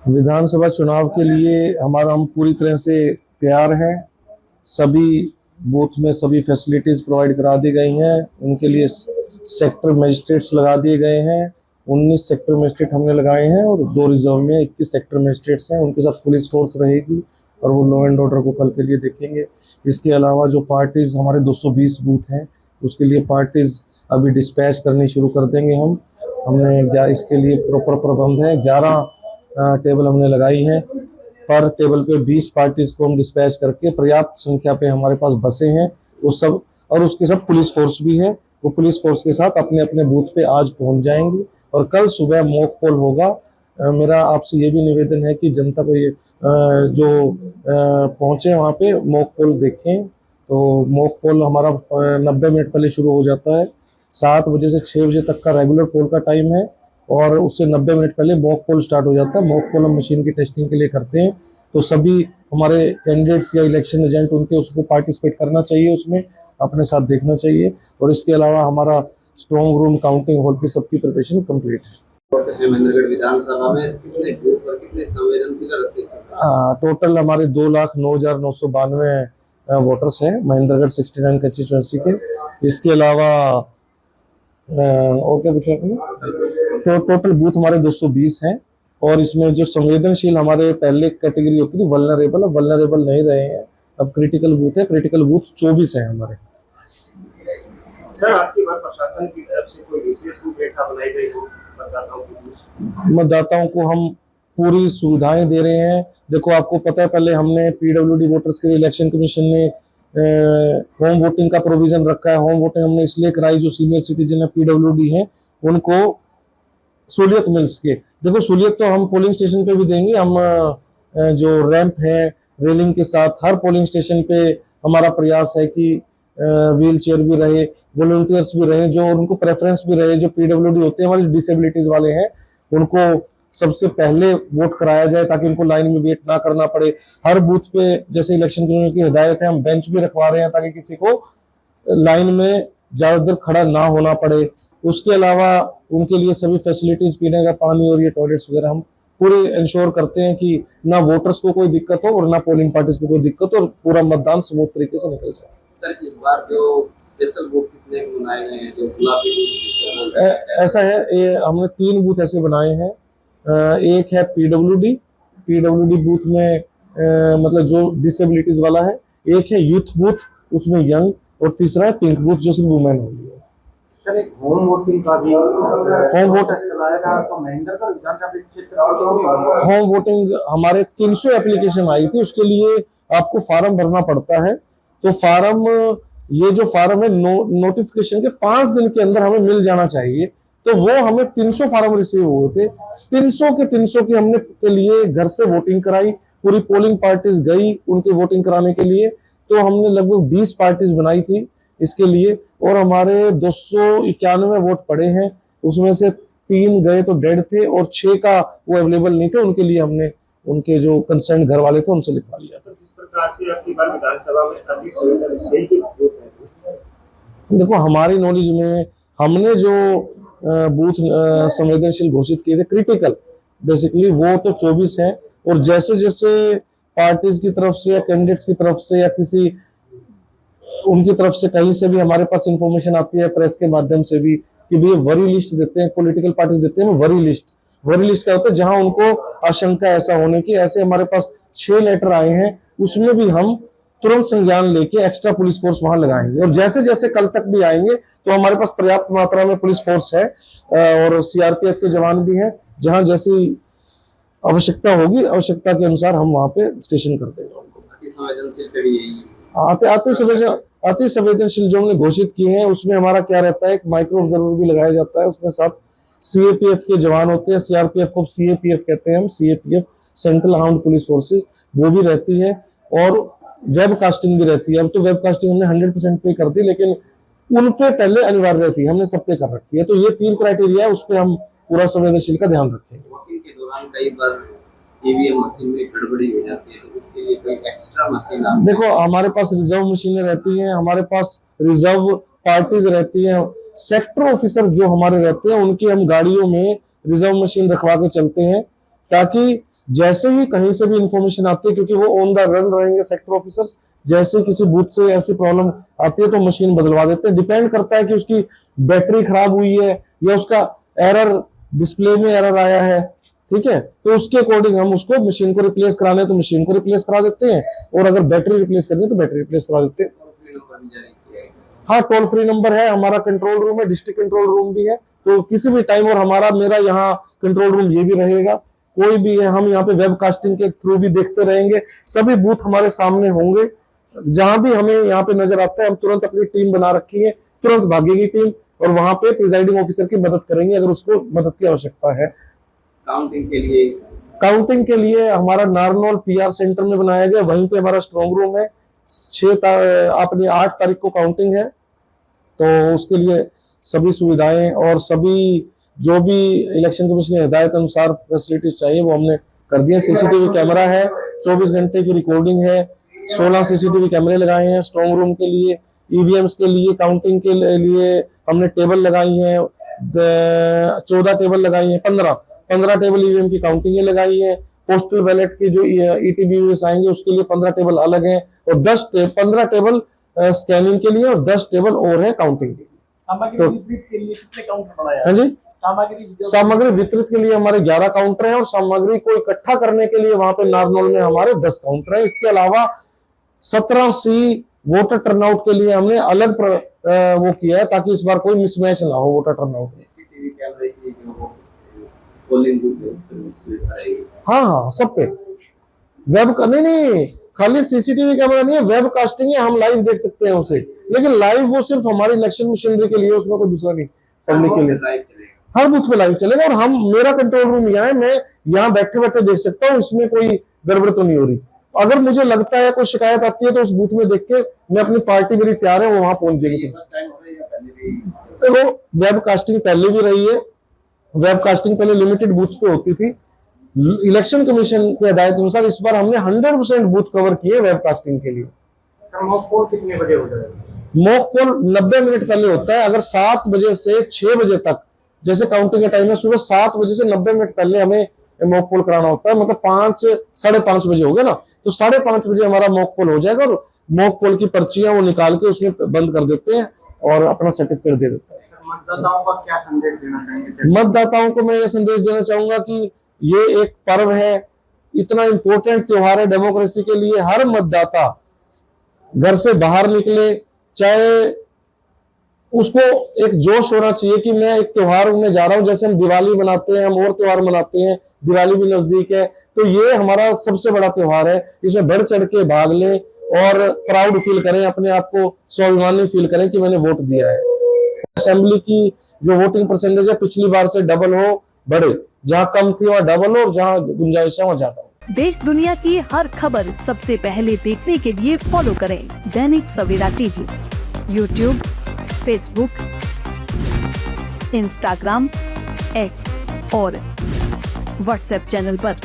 विधानसभा चुनाव के लिए हम पूरी तरह से तैयार हैं। सभी बूथ में सभी फैसिलिटीज प्रोवाइड करा दी गई हैं। उनके लिए सेक्टर मजिस्ट्रेट्स लगा दिए गए हैं। 19 सेक्टर मजिस्ट्रेट हमने लगाए हैं और 2 रिजर्व में 21 सेक्टर मजिस्ट्रेट्स हैं। उनके साथ पुलिस फोर्स रहेगी और वो लॉ एंड ऑर्डर को कल के लिए देखेंगे। इसके अलावा जो पार्टीज हमारे 220 बूथ हैं उसके लिए पार्टीज अभी डिस्पैच करनी शुरू कर देंगे। हमने इसके लिए प्रॉपर प्रबंध है। 11 टेबल हमने लगाई है। पर टेबल पे 20 पार्टीज को हम डिस्पैच करके पर्याप्त संख्या पे हमारे पास बसें हैं वो सब, और उसके साथ पुलिस फोर्स भी है। वो पुलिस फोर्स के साथ अपने अपने बूथ पे आज पहुंच जाएंगे और कल सुबह मॉक पोल होगा। मेरा आपसे ये भी निवेदन है कि जनता को ये जो पहुंचे वहाँ पे मॉक पोल देखें। तो मॉक पोल हमारा 90 मिनट पहले शुरू हो जाता है। 7 बजे से 6 बजे तक का रेगुलर पोल का टाइम है और उससे 90 मिनट पहले मॉक पोल स्टार्ट हो जाता है। मॉक पोल हम मशीन की टेस्टिंग के लिए करते हैं। तो सभी हमारे कैंडिडेट्स या इलेक्शन एजेंट उनके उसको पार्टिसिपेट करना चाहिए, उसमें अपने साथ देखना चाहिए। और इसके अलावा हमारा स्ट्रॉन्ग रूम, काउंटिंग हॉल की सबकी प्रिपरेशन कंप्लीट है। महेंद्रगढ़ विधानसभा में कितने बूथ और कितने संवेदनशील टोटल हमारे 2,09,992 वोटर्स हैं महेंद्रगढ़ 69 कंस्टिट्यूएंसी के। इसके अलावा और क्या पूछा आपने? तो टोटल बूथ हमारे 220 हैं और इसमें जो संवेदनशील हमारे पहले कैटेगरी होती थी वल्नरेबल, अब वल्नरेबल नहीं रहे हैं, अब क्रिटिकल बूथ है। क्रिटिकल बूथ 24 है हमारे। सर, आपकी बार प्रशासन की तरफ से कोई विशेष रूपरेखा बनाई गई हो मतदाताओं को? हम पूरी सुविधाएं दे रहे हैं। देखो आपको पता है पहले हमने पीडब्ल्यूडी वोटर्स के लिए इलेक्शन कमीशन ने होम वोटिंग का प्रोविजन रखा है। होम वोटिंग हमने इसलिए कराई जो सीनियर सिटीजन है, पीडब्ल्यूडी है, उनको सहूलियत मिल सके। देखो सहूलियत तो हम पोलिंग स्टेशन पे भी देंगे। हम जो रैंप है रेलिंग के साथ हर पोलिंग स्टेशन पे हमारा प्रयास है कि व्हील चेयर भी रहे, वॉलंटियर्स भी रहे, जो उनको प्रेफरेंस भी रहे। जो पीडब्ल्यूडी होते हैं हमारे डिसेबिलिटीज वाले हैं उनको सबसे पहले वोट कराया जाए ताकि उनको लाइन में वेट ना करना पड़े। हर बूथ पे जैसे इलेक्शन कमीशन की हिदायत है हम बेंच भी रखवा रहे हैं ताकि किसी को लाइन में ज्यादा देर खड़ा ना होना पड़े। उसके अलावा उनके लिए सभी फैसिलिटीज, पीने का पानी और ये टॉयलेट्स वगैरह हम पूरे इंश्योर करते हैं कि ना वोटर्स को कोई दिक्कत हो और ना पोलिंग पार्टीज को कोई दिक्कत हो और पूरा मतदान स्मूथ तरीके से निकल जाए। सर, इस बार जो स्पेशल बूथ कितने बनाए गए हैं, जो गुलाबी बूथ? ऐसा है, हमने 3 बूथ ऐसे बनाए हैं। एक है पीडब्ल्यूडी बूथ में मतलब जो डिसेबिलिटीज वाला है। एक है यूथ बूथ, उसमें यंग, और तीसरा है पिंक बूथ जो सिर्फ वुमेन होगी। सर, एक होम वोटिंग का भी होम वोट चलाया था तो महेंद्रगढ़ विधानसभा क्षेत्र होम वोटिंग हमारे 300 एप्लीकेशन आई थी, उसके लिए आपको फार्म भरना पड़ता है। तो फार्म, ये जो फार्म है नोटिफिकेशन के 5 दिन के अंदर हमें मिल जाना चाहिए। तो वो हमें 300 फार्म रिसीव हुए थे। 300 के हमने के लिए घर से वोटिंग कराई। पूरी पोलिंग पार्टीज गई उनके वोटिंग कराने के लिए। तो हमने लगभग 20 पार्टीज बनाई थी इसके लिए और हमारे 291 वोट पड़े हैं। उसमें से 3 गए तो डेड थे और 6 का वो अवेलेबल नहीं थे। उनके लिए हमने उनके जो कंसर्न घर वाले थे उनसे लिखवा लिया था। जिस प्रकार से आपकी बार विधानसभा में अति संवेदनशील बूथ है, देखो हमारी नॉलेज में हमने जो बूथ संवेदनशील घोषित किए थे क्रिटिकल, बेसिकली वो तो 24 है। और जैसे जैसे पार्टीज की तरफ से या कैंडिडेट्स की तरफ से या किसी उनकी तरफ से कहीं से भी हमारे पास इंफॉर्मेशन आती है प्रेस के माध्यम से भी कि भैया वरी लिस्ट देते हैं, पॉलिटिकल पार्टीज देते हैं वरी लिस्ट क्या होता है, जहां उनको आशंका ऐसा होने की, ऐसे हमारे पास 6 लेटर आए हैं। उसमें भी हम तुरंत संज्ञान लेके एक्स्ट्रा पुलिस फोर्स वहां लगाएंगे और जैसे जैसे कल तक भी आएंगे तो हमारे पास पर्याप्त मात्रा में पुलिस फोर्स है और सीआरपीएफ के जवान भी हैं। जहां जैसी आवश्यकता होगी आवश्यकता के अनुसार हम वहां पे स्टेशन कर देंगे उनको। अति संवेदनशील जो हमने घोषित किए हैं उसमें हमारा क्या रहता है, एक माइक्रो ऑब्जर्वर भी लगाया जाता है। उसमें साथ सीएपीएफ के जवान होते हैं। सीआरपीएफ को सीएपीएफ कहते हैं हम, CAPF central armed police forces, वो भी रहती है और वेब कास्टिंग भी रहती है। अब तो वेब कास्टिंग हमने 100% पे कर दी, लेकिन उन पे पहले अनिवार्य रहती है, हमने सब पे कर रखी है। तो ये 3 क्राइटेरिया है, उस पर हम पूरा संवेदनशील का ध्यान रखेंगे। वोटिंग के दौरान कई बार ईवीएम मशीन में गड़बड़ी हो जाती है, तो इसके लिए कोई एक्स्ट्रा मशीन? देखो हमारे पास रिजर्व मशीनें रहती हैं, हमारे पास रिजर्व पार्टीज रहती हैं, सेक्टर ऑफिसर जो हमारे रहते हैं उनकी हम गाड़ियों में रिजर्व मशीन रखवा के चलते हैं ताकि जैसे ही कहीं से भी इंफॉर्मेशन आती है, क्योंकि वो ऑन द रन रहेंगे सेक्टर ऑफिसर्स, जैसे किसी बूथ से ऐसी प्रॉब्लम आती है तो मशीन बदलवा देते हैं। डिपेंड करता है कि उसकी बैटरी खराब हुई है या उसका एरर, डिस्प्ले में एरर आया है, ठीक है, तो उसके अकॉर्डिंग हम उसको मशीन को रिप्लेस कराने हैं तो मशीन को रिप्लेस करा देते हैं, और अगर बैटरी रिप्लेस करनी है तो बैटरी रिप्लेस करा देते हैं। नंबर भी जारी किया है। हाँ, टोल फ्री नंबर है, हमारा कंट्रोल रूम है, डिस्ट्रिक्ट कंट्रोल रूम भी है, तो किसी भी टाइम, और मेरा यहाँ कंट्रोल रूम ये भी रहेगा, कोई भी है, हम यहाँ पे वेब कास्टिंग के थ्रू भी देखते रहेंगे, सभी बूथ हमारे सामने होंगे, जहां भी हमें यहाँ पे नजर आता है हम तुरंत अपनी टीम बना रखी है, तुरंत भागेगी टीम और वहां पे प्रिजाइडिंग ऑफिसर की मदद करेंगे अगर उसको मदद की आवश्यकता है। काउंटिंग के लिए हमारा नारनौल पीआर सेंटर में बनाया गया, वहीं पे हमारा स्ट्रॉन्ग रूम है। 8 तारीख को काउंटिंग है, तो उसके लिए सभी सुविधाएं और सभी जो भी इलेक्शन कमीशन की हिदायत अनुसार फैसिलिटीज चाहिए वो हमने कर दिए। सीसीटीवी कैमरा है, 24 घंटे की रिकॉर्डिंग है, 16 सीसीटीवी कैमरे लगाए हैं स्ट्रॉन्ग रूम के लिए, ईवीएम्स के लिए, काउंटिंग के लिए हमने टेबल लगाई है, 14 टेबल लगाई है, 15 टेबल ईवीएम की काउंटिंग लगाई है। पोस्टल बैलेट की जो ईटीवीएस आएंगे उसके लिए 15 टेबल अलग हैं, और 15 टेबल स्कैनिंग के लिए और 10 टेबल और है काउंटिंग के लिए। सामग्री वितरित के लिए कितने काउंटर बनाया? हाँ जी, सामग्री वितरित के लिए हमारे 11 काउंटर हैं, और सामग्री को इकट्ठा करने के लिए वहां पे नारनौल में हमारे 10 काउंटर हैं। इसके अलावा 17C वोटर टर्नआउट के लिए हमने अलग वो किया है, ताकि इस बार कोई मिसमैच ना हो वोटर टर्नआउट में। सीसीटीवी कैमरे की जो पोलिंग बूथ है उस पर सुविधा रहेगी। हाँ, सब पे वेब नहीं, खाली सीसीटीवी कैमरा नहीं है, वेब कास्टिंग है, हम लाइव देख सकते हैं उसे, लेकिन लाइव वो सिर्फ हमारी इलेक्शन मशीनरी के लिए, उसमें कोई दूसरा नहीं, पब्लिक के लिए हर बूथ पे लाइव चलेगा। और मेरा कंट्रोल रूम यहाँ है, मैं यहाँ बैठे बैठे देख सकता हूँ, इसमें कोई गड़बड़ तो नहीं हो रही। अगर मुझे लगता है कोई शिकायत आती है तो उस बूथ में देख के मैं अपनी पार्टी मेरी तैयार है, वो वहां पहुंच जाएगी। देखो, वेब कास्टिंग पहले भी रही है, वेब कास्टिंग पहले लिमिटेड बूथ्स पे होती थी, इलेक्शन कमीशन की हिदायत अनुसार इस बार हमने 100% बूथ कवर किए वेब कास्टिंग के लिए। मॉक पोल कितने बजे हो जाएगा? मॉक पोल 90 मिनट पहले होता है। अगर 7 बजे से 6 बजे तक, जैसे काउंटिंग का टाइम है सुबह 7 बजे से 90 मिनट पहले हमें मॉक पोल कराना होता है, मतलब 5-5:30 बजे हो गया ना, तो 5:30 बजे हमारा मॉक पोल हो जाएगा, और मॉक पोल की पर्चियां वो निकाल के उसमें बंद कर देते हैं और अपना सर्टिफिकेट दे देते हैं। मतदाताओं का क्या संदेश देना चाहेंगे? मतदाताओं को मैं ये संदेश देना चाहूंगा कि ये एक पर्व है, इतना इंपॉर्टेंट त्योहार है डेमोक्रेसी के लिए। हर मतदाता घर से बाहर निकले, चाहे उसको एक जोश होना चाहिए कि मैं एक त्योहार में जा रहा हूं। जैसे हम दिवाली मनाते हैं, हम और त्योहार मनाते हैं, दिवाली भी नजदीक है, तो ये हमारा सबसे बड़ा त्योहार है, इसमें बढ़ चढ़ के भाग लें और प्राउड फील करें, अपने आप को स्वाभिमानी फील करें कि मैंने वोट दिया है। असेंबली की जो वोटिंग परसेंटेज है पिछली बार से डबल हो, बढ़े, जहां कम थी वहां डबल हो, और जहां गुंजाइश है वहां ज्यादा हो। देश दुनिया की हर खबर सबसे पहले देखने के लिए फॉलो करें Dainik Savera TV, YouTube, Facebook, Instagram, X और व्हाट्सएप चैनल पर।